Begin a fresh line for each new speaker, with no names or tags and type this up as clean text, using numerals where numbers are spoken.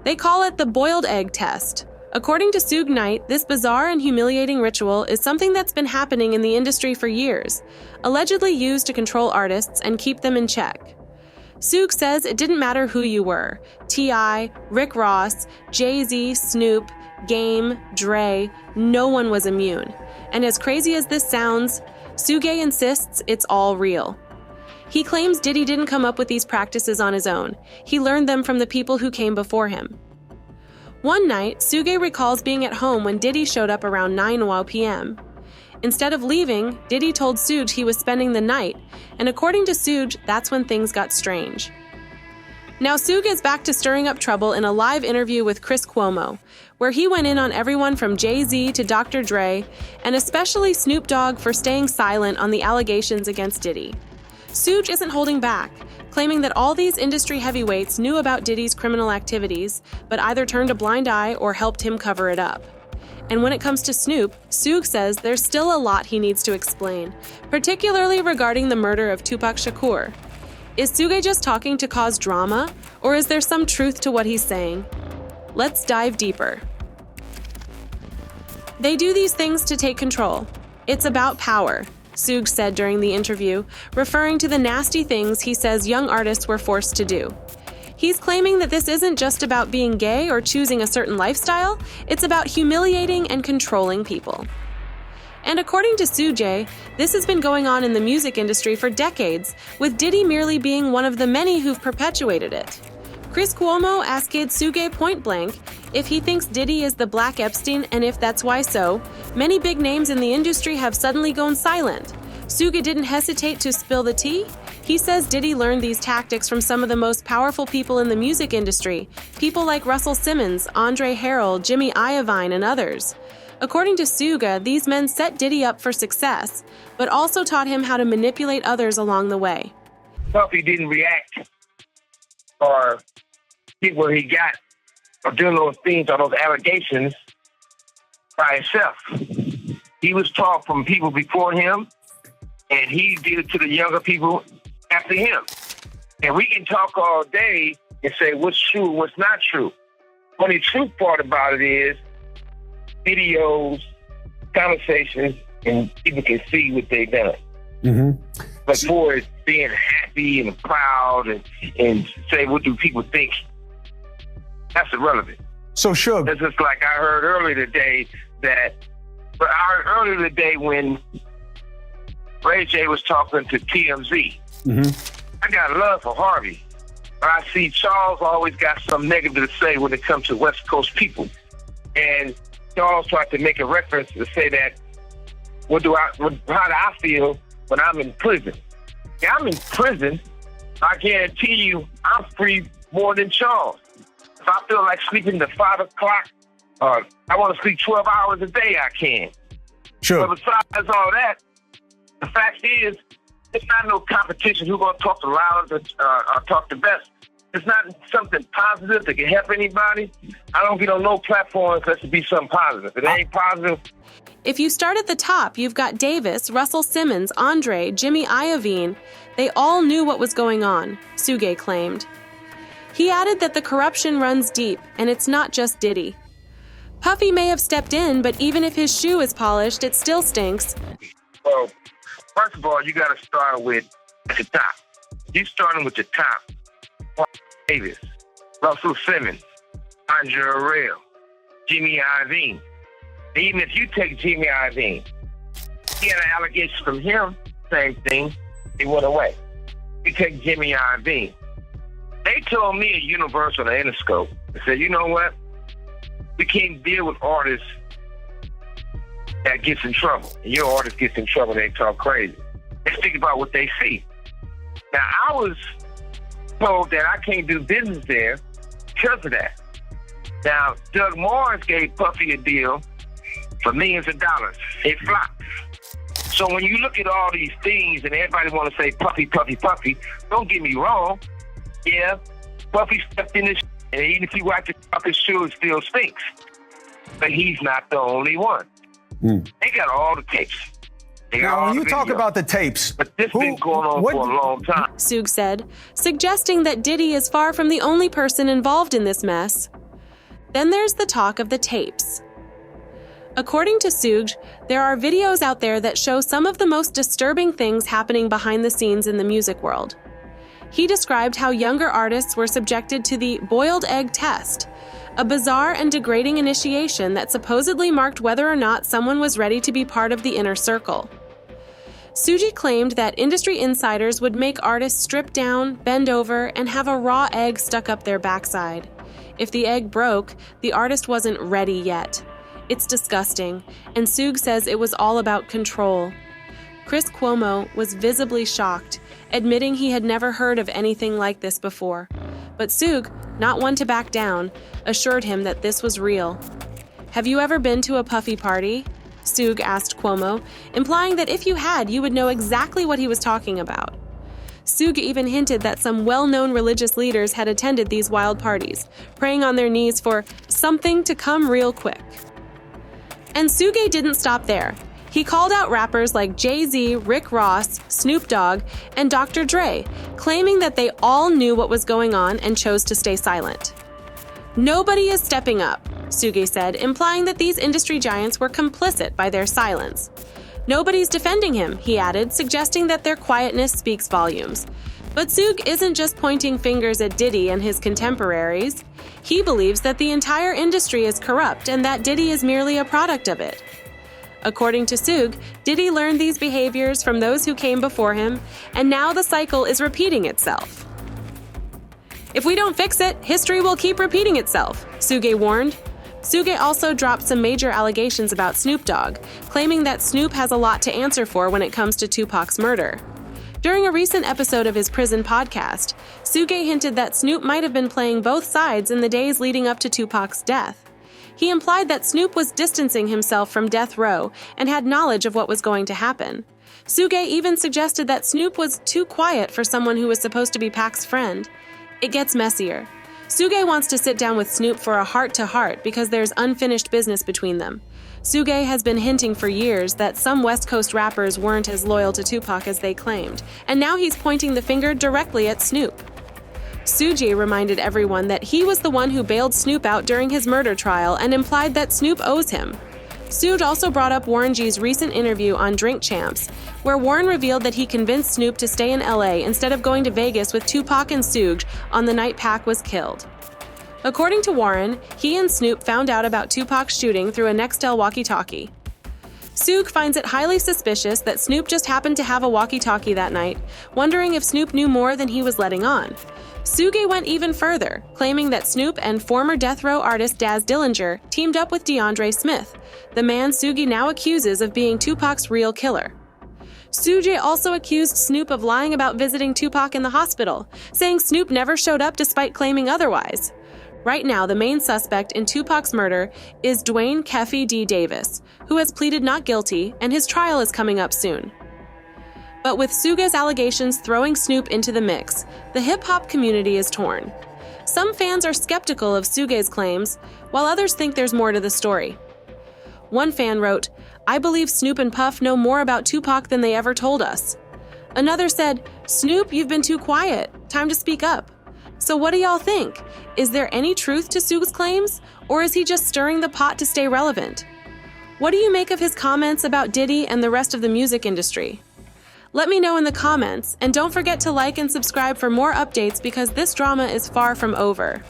They call it the boiled egg test. According to Suge Knight, this bizarre and humiliating ritual is something that's been happening in the industry for years, allegedly used to control artists and keep them in check. Suge says it didn't matter who you were: T.I., Rick Ross, Jay-Z, Snoop, Game, Dre, no one was immune. And as crazy as this sounds, Suge insists it's all real. He claims Diddy didn't come up with these practices on his own. He learned them from the people who came before him. One night, Suge recalls being at home when Diddy showed up around 9 p.m. Instead of leaving, Diddy told Suge he was spending the night, and according to Suge, that's when things got strange. Now Suge is back to stirring up trouble in a live interview with Chris Cuomo, where he went in on everyone from Jay-Z to Dr. Dre, and especially Snoop Dogg for staying silent on the allegations against Diddy. Suge isn't holding back, claiming that all these industry heavyweights knew about Diddy's criminal activities, but either turned a blind eye or helped him cover it up. And when it comes to Snoop, Suge says there's still a lot he needs to explain, particularly regarding the murder of Tupac Shakur. Is Suge just talking to cause drama, or is there some truth to what he's saying? Let's dive deeper. They do these things to take control. It's about power, Suge said during the interview, referring to the nasty things he says young artists were forced to do. He's claiming that this isn't just about being gay or choosing a certain lifestyle, it's about humiliating and controlling people. And according to Suge, this has been going on in the music industry for decades, with Diddy merely being one of the many who've perpetuated it. Chris Cuomo asked Suge point blank if he thinks Diddy is the Black Epstein, and if that's why so. Many big names in the industry have suddenly gone silent. Suge didn't hesitate to spill the tea. He says Diddy learned these tactics from some of the most powerful people in the music industry, people like Russell Simmons, Andre Harrell, Jimmy Iovine, and others. According to Suge, these men set Diddy up for success, but also taught him how to manipulate others along the way.
Puffy didn't react or get where he got or doing those things or those allegations by himself. He was taught from people before him, and he did it to the younger people after him. And we can talk all day and say what's true, what's not true. Only true part about it is videos, conversations, and people can see what they've done.
Mm-hmm.
But for it being happy and proud and say, what do people think? That's irrelevant.
So Suge,
It's just like I heard earlier today when Ray J was talking to TMZ.
mm-hmm.
I got love for Harvey, but I see Charles always got some negative to say when it comes to West Coast people. And Charles tried to make a reference to say that, how do I feel when I'm in prison? Yeah, I'm in prison. I guarantee you I'm free more than Charles. If I feel like sleeping to 5 o'clock, I want to sleep 12 hours a day, I can.
Sure.
But besides all that, the fact is, it's not no competition who's going to talk the loudest or talk the best. It's not something positive that can help anybody. I don't get on no platform unless it be something positive. If it ain't positive.
If you start at the top, you've got Davis, Russell Simmons, Andre, Jimmy Iovine. They all knew what was going on, Suge claimed. He added that the corruption runs deep, and it's not just Diddy. Puffy may have stepped in, but even if his shoe is polished, it still stinks.
Well, first of all, you got to start with at the top. You starting with the top. Davis, Russell Simmons, Andre Harrell, Jimmy Iovine. Even if you take Jimmy Iovine, he had an allegation from him, same thing, he went away. You take Jimmy Iovine. They told me at Universal and Interscope, they said, you know what? We can't deal with artists that gets in trouble. And your artist gets in trouble, they talk crazy. Let's think about what they see. Now, I was told that I can't do business there because of that. Now, Doug Morris gave Puffy a deal for millions of dollars. It flopped. So when you look at all these things and everybody want to say Puffy, Puffy, Puffy, don't get me wrong. Yeah, Puffy stepped in this, and even if you watch it off his shoe, it still stinks. But he's not the only one. They got all the tapes.
Now, when you talk about the tapes,
but this been going on for a long time.
Suge said, suggesting that Diddy is far from the only person involved in this mess. Then there's the talk of the tapes. According to Suge, there are videos out there that show some of the most disturbing things happening behind the scenes in the music world. He described how younger artists were subjected to the boiled egg test, a bizarre and degrading initiation that supposedly marked whether or not someone was ready to be part of the inner circle. Suge claimed that industry insiders would make artists strip down, bend over, and have a raw egg stuck up their backside. If the egg broke, the artist wasn't ready yet. It's disgusting, and Suge says it was all about control. Chris Cuomo was visibly shocked, admitting he had never heard of anything like this before. But Suge, not one to back down, assured him that this was real. "Have you ever been to a puffy party?" Suge asked Cuomo, implying that if you had, you would know exactly what he was talking about. Suge even hinted that some well-known religious leaders had attended these wild parties, praying on their knees for something to come real quick. And Suge didn't stop there. He called out rappers like Jay-Z, Rick Ross, Snoop Dogg, and Dr. Dre, claiming that they all knew what was going on and chose to stay silent. "Nobody is stepping up," Suge said, implying that these industry giants were complicit by their silence. "Nobody's defending him," he added, suggesting that their quietness speaks volumes. But Suge isn't just pointing fingers at Diddy and his contemporaries. He believes that the entire industry is corrupt and that Diddy is merely a product of it. According to Suge, Diddy learned these behaviors from those who came before him, and now the cycle is repeating itself. "If we don't fix it, history will keep repeating itself," Suge warned. Suge also dropped some major allegations about Snoop Dogg, claiming that Snoop has a lot to answer for when it comes to Tupac's murder. During a recent episode of his prison podcast, Suge hinted that Snoop might have been playing both sides in the days leading up to Tupac's death. He implied that Snoop was distancing himself from death row and had knowledge of what was going to happen. Suge even suggested that Snoop was too quiet for someone who was supposed to be Pac's friend. It gets messier. Suge wants to sit down with Snoop for a heart-to-heart because there's unfinished business between them. Suge has been hinting for years that some West Coast rappers weren't as loyal to Tupac as they claimed, and now he's pointing the finger directly at Snoop. Suge reminded everyone that he was the one who bailed Snoop out during his murder trial and implied that Snoop owes him. Suge also brought up Warren G's recent interview on Drink Champs, where Warren revealed that he convinced Snoop to stay in LA instead of going to Vegas with Tupac and Suge on the night Pac was killed. According to Warren, he and Snoop found out about Tupac's shooting through a Nextel walkie-talkie. Suge finds it highly suspicious that Snoop just happened to have a walkie-talkie that night, wondering if Snoop knew more than he was letting on. Suge went even further, claiming that Snoop and former death row artist Daz Dillinger teamed up with DeAndre Smith, the man Suge now accuses of being Tupac's real killer. Suge also accused Snoop of lying about visiting Tupac in the hospital, saying Snoop never showed up despite claiming otherwise. Right now, the main suspect in Tupac's murder is Dwayne Keffy D. Davis, who has pleaded not guilty, and his trial is coming up soon. But with Suge's allegations throwing Snoop into the mix, the hip-hop community is torn. Some fans are skeptical of Suge's claims, while others think there's more to the story. One fan wrote, "I believe Snoop and Puff know more about Tupac than they ever told us." Another said, "Snoop, you've been too quiet. Time to speak up." So what do y'all think? Is there any truth to Suge's claims, or is he just stirring the pot to stay relevant? What do you make of his comments about Diddy and the rest of the music industry? Let me know in the comments, and don't forget to like and subscribe for more updates because this drama is far from over.